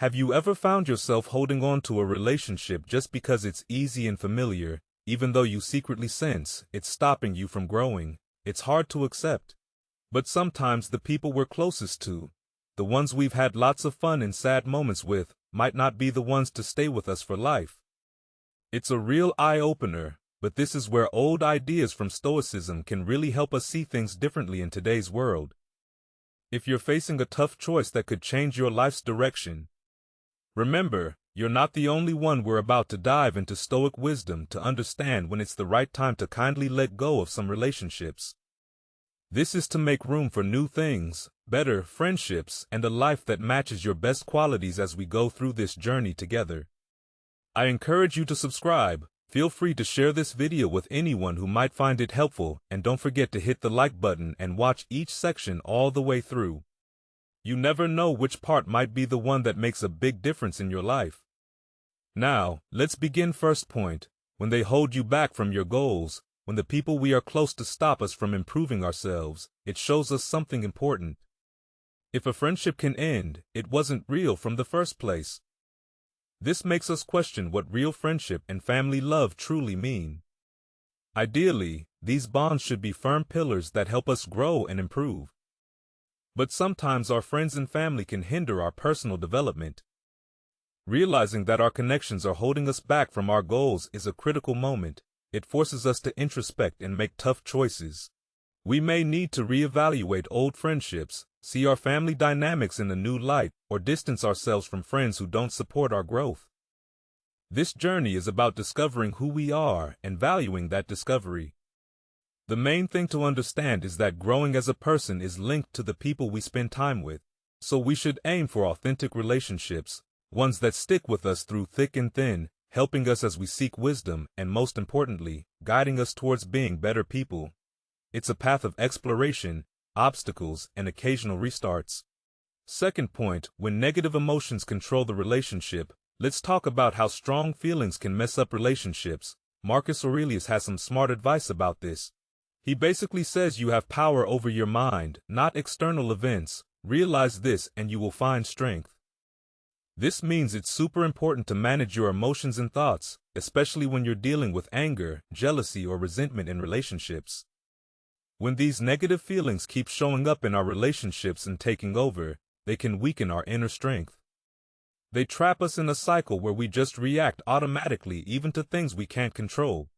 Have you ever found yourself holding on to a relationship just because it's easy and familiar, even though you secretly sense it's stopping you from growing? It's hard to accept. But sometimes the people we're closest to, the ones we've had lots of fun and sad moments with, might not be the ones to stay with us for life. It's a real eye-opener, but this is where old ideas from Stoicism can really help us see things differently in today's world. If you're facing a tough choice that could change your life's direction, remember, you're not the only one. We're about to dive into Stoic wisdom to understand when it's the right time to kindly let go of some relationships. This is to make room for new things, better friendships, and a life that matches your best qualities as we go through this journey together. I encourage you to subscribe. Feel free to share this video with anyone who might find it helpful, and don't forget to hit the like button and watch each section all the way through. You never know which part might be the one that makes a big difference in your life. Now, let's begin. First point, when they hold you back from your goals, when the people we are close to stop us from improving ourselves, it shows us something important. If a friendship can end, it wasn't real from the first place. This makes us question what real friendship and family love truly mean. Ideally, these bonds should be firm pillars that help us grow and improve. But sometimes our friends and family can hinder our personal development. Realizing that our connections are holding us back from our goals is a critical moment. It forces us to introspect and make tough choices. We may need to reevaluate old friendships, see our family dynamics in a new light, or distance ourselves from friends who don't support our growth. This journey is about discovering who we are and valuing that discovery. The main thing to understand is that growing as a person is linked to the people we spend time with, so we should aim for authentic relationships, ones that stick with us through thick and thin, helping us as we seek wisdom and, most importantly, guiding us towards being better people. It's a path of exploration, obstacles, and occasional restarts. Second point, when negative emotions control the relationship, let's talk about how strong feelings can mess up relationships. Marcus Aurelius has some smart advice about this. He basically says you have power over your mind, not external events. Realize this and you will find strength. This means it's super important to manage your emotions and thoughts, especially when you're dealing with anger, jealousy, or resentment in relationships. When these negative feelings keep showing up in our relationships and taking over, they can weaken our inner strength. They trap us in a cycle where we just react automatically even to things we can't control.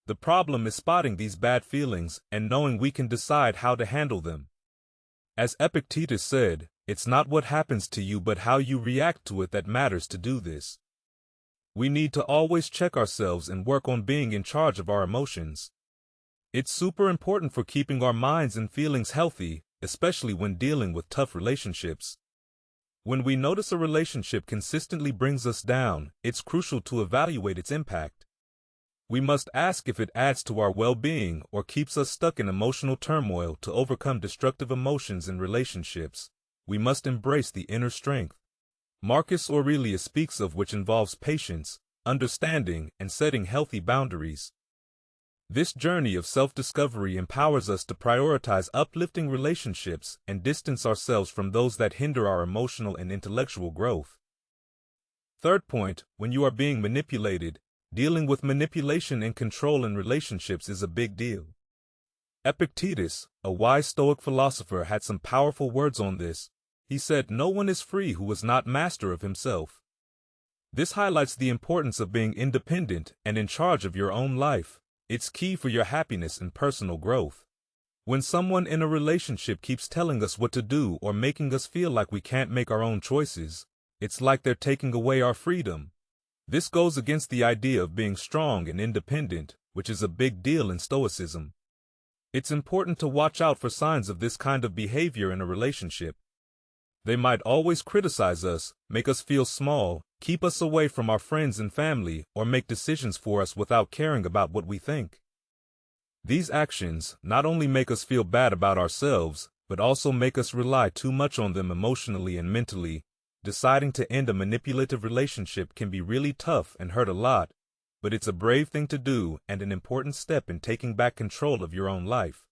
The problem is spotting these bad feelings and knowing we can decide how to handle them. As Epictetus said, it's not what happens to you but how you react to it that matters. To do this, we need to always check ourselves and work on being in charge of our emotions. It's super important for keeping our minds and feelings healthy, especially when dealing with tough relationships. When we notice a relationship consistently brings us down, it's crucial to evaluate its impact. We must ask if it adds to our well-being or keeps us stuck in emotional turmoil. To overcome destructive emotions in relationships, we must embrace the inner strength Marcus Aurelius speaks of, which involves patience, understanding, and setting healthy boundaries. This journey of self-discovery empowers us to prioritize uplifting relationships and distance ourselves from those that hinder our emotional and intellectual growth. Third point, when you are being manipulated, dealing with manipulation and control in relationships is a big deal. Epictetus, a wise Stoic philosopher, had some powerful words on this. He said, "No one is free who is not master of himself." This highlights the importance of being independent and in charge of your own life. It's key for your happiness and personal growth. When someone in a relationship keeps telling us what to do or making us feel like we can't make our own choices, it's like they're taking away our freedom. This goes against the idea of being strong and independent, which is a big deal in Stoicism. It's important to watch out for signs of this kind of behavior in a relationship. They might always criticize us, make us feel small, keep us away from our friends and family, or make decisions for us without caring about what we think. These actions not only make us feel bad about ourselves, but also make us rely too much on them emotionally and mentally. Deciding to end a manipulative relationship can be really tough and hurt a lot, but it's a brave thing to do and an important step in taking back control of your own life.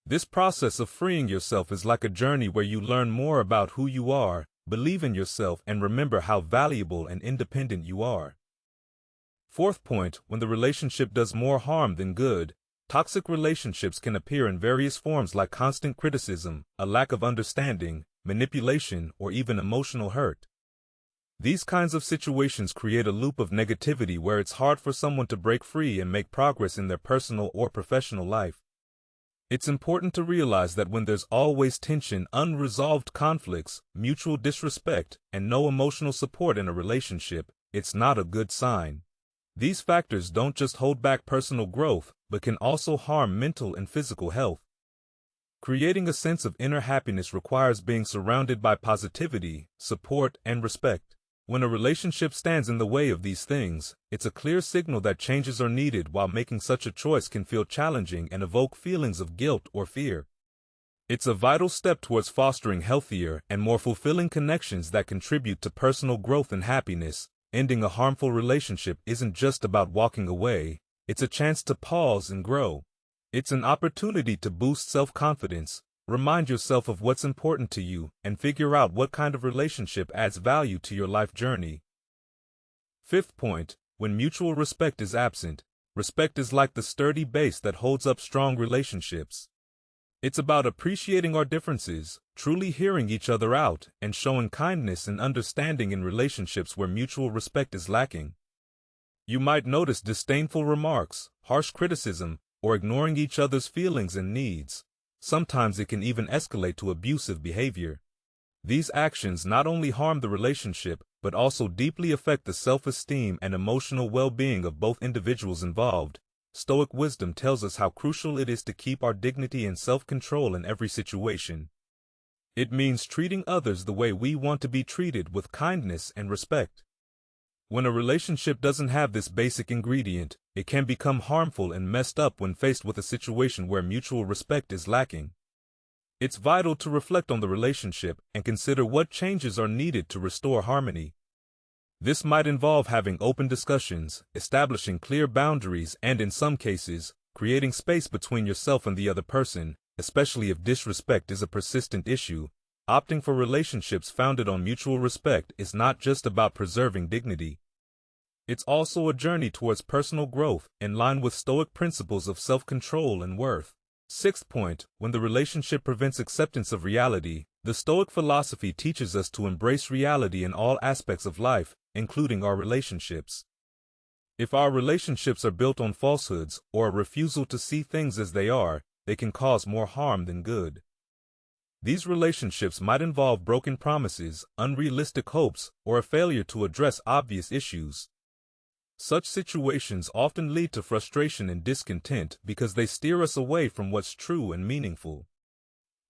This process of freeing yourself is like a journey where you learn more about who you are, believe in yourself, and remember how valuable and independent you are. Fourth point, when the relationship does more harm than good, toxic relationships can appear in various forms like constant criticism, a lack of understanding, manipulation, or even emotional hurt. These kinds of situations create a loop of negativity where it's hard for someone to break free and make progress in their personal or professional life. It's important to realize that when there's always tension, unresolved conflicts, mutual disrespect, and no emotional support in a relationship, it's not a good sign. These factors don't just hold back personal growth, but can also harm mental and physical health. Creating a sense of inner happiness requires being surrounded by positivity, support, and respect. When a relationship stands in the way of these things, it's a clear signal that changes are needed. While making such a choice can feel challenging and evoke feelings of guilt or fear, it's a vital step towards fostering healthier and more fulfilling connections that contribute to personal growth and happiness. Ending a harmful relationship isn't just about walking away, it's a chance to pause and grow. It's an opportunity to boost self-confidence, remind yourself of what's important to you, and figure out what kind of relationship adds value to your life journey. Fifth point, when mutual respect is absent, respect is like the sturdy base that holds up strong relationships. It's about appreciating our differences, truly hearing each other out, and showing kindness and understanding in relationships where mutual respect is lacking. You might notice disdainful remarks, harsh criticism, or ignoring each other's feelings and needs. Sometimes it can even escalate to abusive behavior. These actions not only harm the relationship, but also deeply affect the self-esteem and emotional well-being of both individuals involved. Stoic wisdom tells us how crucial it is to keep our dignity and self-control in every situation. It means treating others the way we want to be treated, with kindness and respect. When a relationship doesn't have this basic ingredient, it can become harmful and messed up when faced with a situation where mutual respect is lacking. It's vital to reflect on the relationship and consider what changes are needed to restore harmony. This might involve having open discussions, establishing clear boundaries, and in some cases, creating space between yourself and the other person, especially if disrespect is a persistent issue. Opting for relationships founded on mutual respect is not just about preserving dignity. It's also a journey towards personal growth, in line with Stoic principles of self-control and worth. Sixth point, when the relationship prevents acceptance of reality, the Stoic philosophy teaches us to embrace reality in all aspects of life, including our relationships. If our relationships are built on falsehoods or a refusal to see things as they are, they can cause more harm than good. These relationships might involve broken promises, unrealistic hopes, or a failure to address obvious issues. Such situations often lead to frustration and discontent because they steer us away from what's true and meaningful.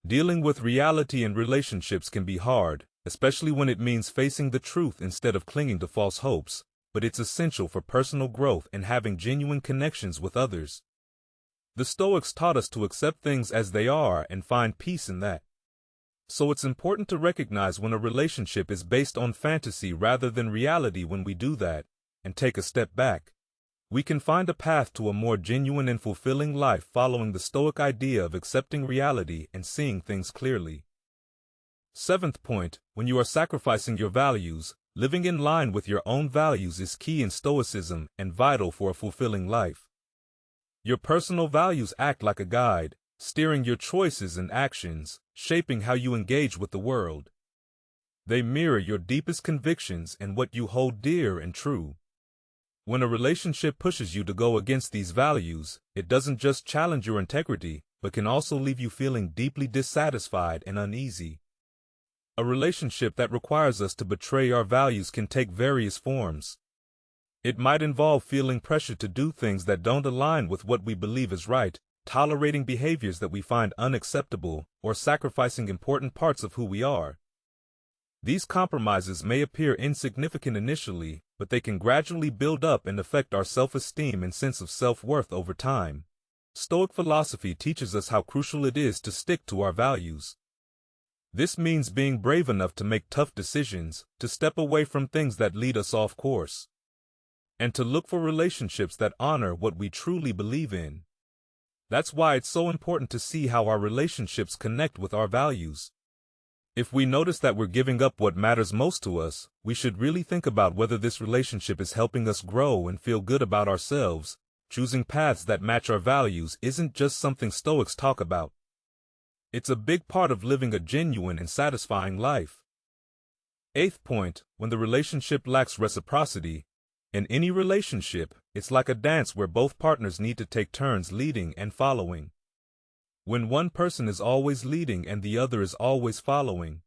Dealing with reality in relationships can be hard, especially when it means facing the truth instead of clinging to false hopes, but it's essential for personal growth and having genuine connections with others. The Stoics taught us to accept things as they are and find peace in that. So it's important to recognize when a relationship is based on fantasy rather than reality. When we do that, and take a step back, we can find a path to a more genuine and fulfilling life following the Stoic idea of accepting reality and seeing things clearly. Seventh point, when you are sacrificing your values, living in line with your own values is key in Stoicism and vital for a fulfilling life. Your personal values act like a guide, steering your choices and actions, shaping how you engage with the world. They mirror your deepest convictions and what you hold dear and true. When a relationship pushes you to go against these values, it doesn't just challenge your integrity, but can also leave you feeling deeply dissatisfied and uneasy. A relationship that requires us to betray our values can take various forms. It might involve feeling pressure to do things that don't align with what we believe is right, tolerating behaviors that we find unacceptable, or sacrificing important parts of who we are. These compromises may appear insignificant initially, but they can gradually build up and affect our self-esteem and sense of self-worth over time. Stoic philosophy teaches us how crucial it is to stick to our values. This means being brave enough to make tough decisions, to step away from things that lead us off course, and to look for relationships that honor what we truly believe in. That's why it's so important to see how our relationships connect with our values. If we notice that we're giving up what matters most to us, we should really think about whether this relationship is helping us grow and feel good about ourselves. Choosing paths that match our values isn't just something Stoics talk about. It's a big part of living a genuine and satisfying life. Eighth point, when the relationship lacks reciprocity. In any relationship, it's like a dance where both partners need to take turns leading and following. When one person is always leading and the other is always following,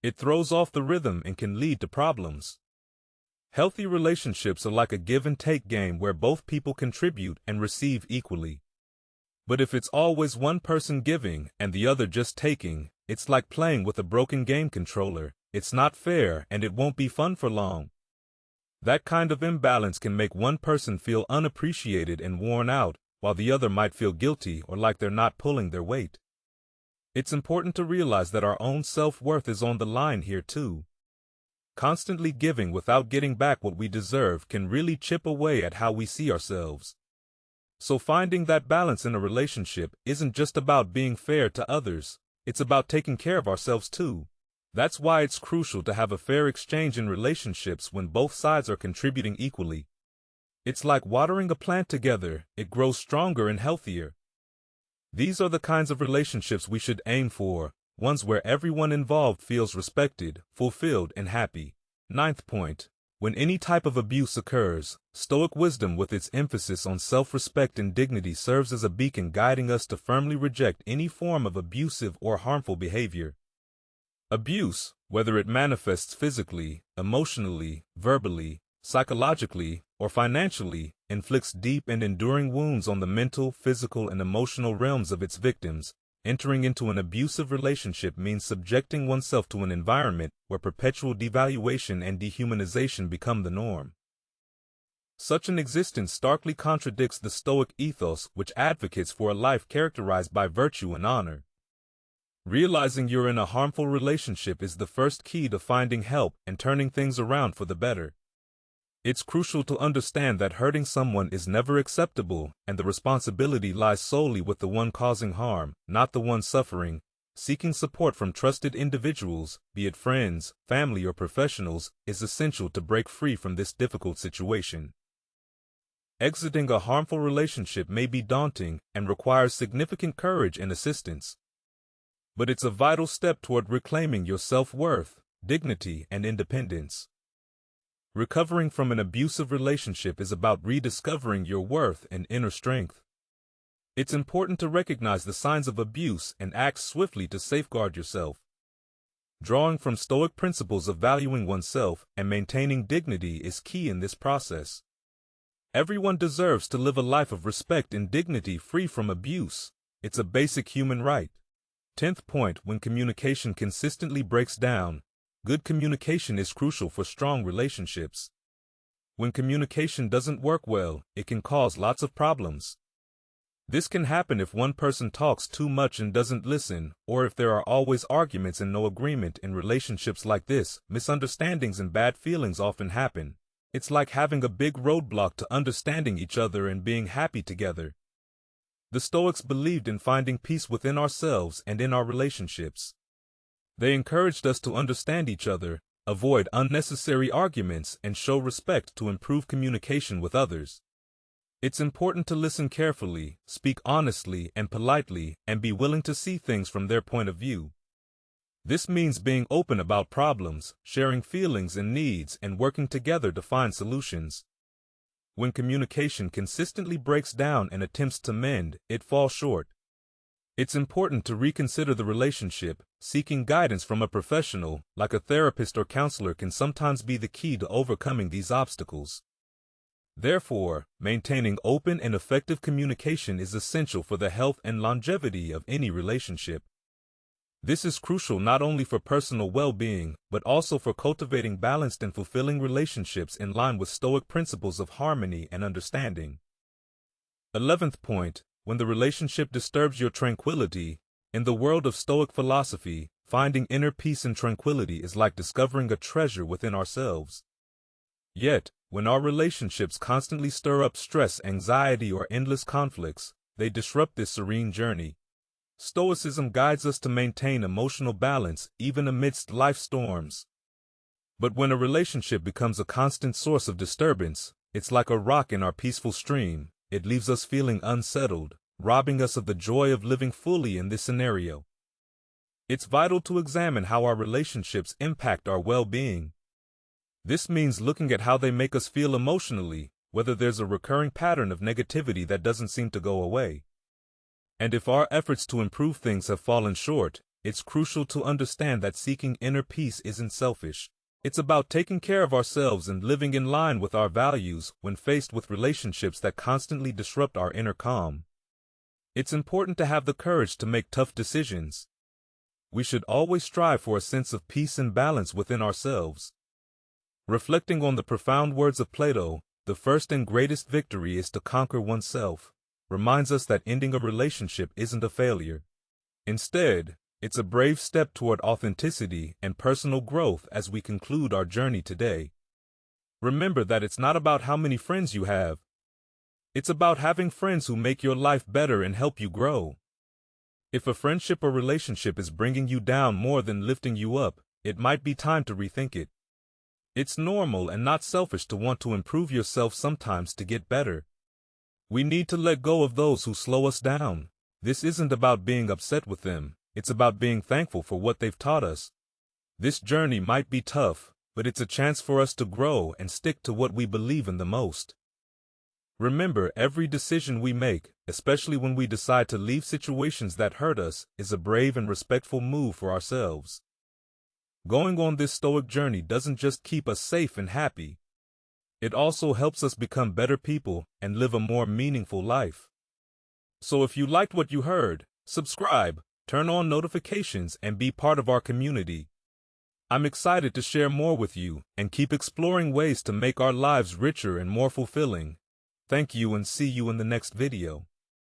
it throws off the rhythm and can lead to problems. Healthy relationships are like a give-and-take game where both people contribute and receive equally. But if it's always one person giving and the other just taking, it's like playing with a broken game controller. It's not fair and it won't be fun for long. That kind of imbalance can make one person feel unappreciated and worn out, while the other might feel guilty or like they're not pulling their weight. It's important to realize that our own self-worth is on the line here too. Constantly giving without getting back what we deserve can really chip away at how we see ourselves. So finding that balance in a relationship isn't just about being fair to others, it's about taking care of ourselves too. That's why it's crucial to have a fair exchange in relationships when both sides are contributing equally. It's like watering a plant together, it grows stronger and healthier. These are the kinds of relationships we should aim for, ones where everyone involved feels respected, fulfilled, and happy. Ninth point, when any type of abuse occurs, Stoic wisdom with its emphasis on self-respect and dignity serves as a beacon guiding us to firmly reject any form of abusive or harmful behavior. Abuse, whether it manifests physically, emotionally, verbally, psychologically, or financially, inflicts deep and enduring wounds on the mental, physical, and emotional realms of its victims. Entering into an abusive relationship means subjecting oneself to an environment where perpetual devaluation and dehumanization become the norm. Such an existence starkly contradicts the Stoic ethos, which advocates for a life characterized by virtue and honor. Realizing you're in a harmful relationship is the first key to finding help and turning things around for the better. It's crucial to understand that hurting someone is never acceptable, and the responsibility lies solely with the one causing harm, not the one suffering. Seeking support from trusted individuals, be it friends, family, or professionals, is essential to break free from this difficult situation. Exiting a harmful relationship may be daunting and requires significant courage and assistance. But it's a vital step toward reclaiming your self-worth, dignity, and independence. Recovering from an abusive relationship is about rediscovering your worth and inner strength. It's important to recognize the signs of abuse and act swiftly to safeguard yourself. Drawing from Stoic principles of valuing oneself and maintaining dignity is key in this process. Everyone deserves to live a life of respect and dignity free from abuse. It's a basic human right. 10th point, when communication consistently breaks down. Good communication is crucial for strong relationships. When communication doesn't work well, it can cause lots of problems. This can happen if one person talks too much and doesn't listen, or if there are always arguments and no agreement. In relationships like this, misunderstandings and bad feelings often happen. It's like having a big roadblock to understanding each other and being happy together. The Stoics believed in finding peace within ourselves and in our relationships. They encouraged us to understand each other, avoid unnecessary arguments, and show respect to improve communication with others. It's important to listen carefully, speak honestly and politely, and be willing to see things from their point of view. This means being open about problems, sharing feelings and needs, and working together to find solutions. When communication consistently breaks down and attempts to mend, it falls short. It's important to reconsider the relationship. Seeking guidance from a professional, like a therapist or counselor, can sometimes be the key to overcoming these obstacles. Therefore, maintaining open and effective communication is essential for the health and longevity of any relationship. This is crucial not only for personal well-being, but also for cultivating balanced and fulfilling relationships in line with Stoic principles of harmony and understanding. 11th point, when the relationship disturbs your tranquility. In the world of Stoic philosophy, finding inner peace and tranquility is like discovering a treasure within ourselves. Yet, when our relationships constantly stir up stress, anxiety, or endless conflicts, they disrupt this serene journey. Stoicism guides us to maintain emotional balance even amidst life storms. But when a relationship becomes a constant source of disturbance, it's like a rock in our peaceful stream. It leaves us feeling unsettled, robbing us of the joy of living fully in this scenario. It's vital to examine how our relationships impact our well-being. This means looking at how they make us feel emotionally, whether there's a recurring pattern of negativity that doesn't seem to go away. And if our efforts to improve things have fallen short, it's crucial to understand that seeking inner peace isn't selfish. It's about taking care of ourselves and living in line with our values when faced with relationships that constantly disrupt our inner calm. It's important to have the courage to make tough decisions. We should always strive for a sense of peace and balance within ourselves. Reflecting on the profound words of Plato, the first and greatest victory is to conquer oneself, reminds us that ending a relationship isn't a failure. Instead, it's a brave step toward authenticity and personal growth as we conclude our journey today. Remember that it's not about how many friends you have. It's about having friends who make your life better and help you grow. If a friendship or relationship is bringing you down more than lifting you up, it might be time to rethink it. It's normal and not selfish to want to improve yourself sometimes to get better. We need to let go of those who slow us down. This isn't about being upset with them. It's about being thankful for what they've taught us. This journey might be tough, but it's a chance for us to grow and stick to what we believe in the most. Remember, every decision we make, especially when we decide to leave situations that hurt us, is a brave and respectful move for ourselves. Going on this Stoic journey doesn't just keep us safe and happy. It also helps us become better people and live a more meaningful life. So if you liked what you heard, subscribe, turn on notifications, and be part of our community. I'm excited to share more with you and keep exploring ways to make our lives richer and more fulfilling. Thank you and see you in the next video.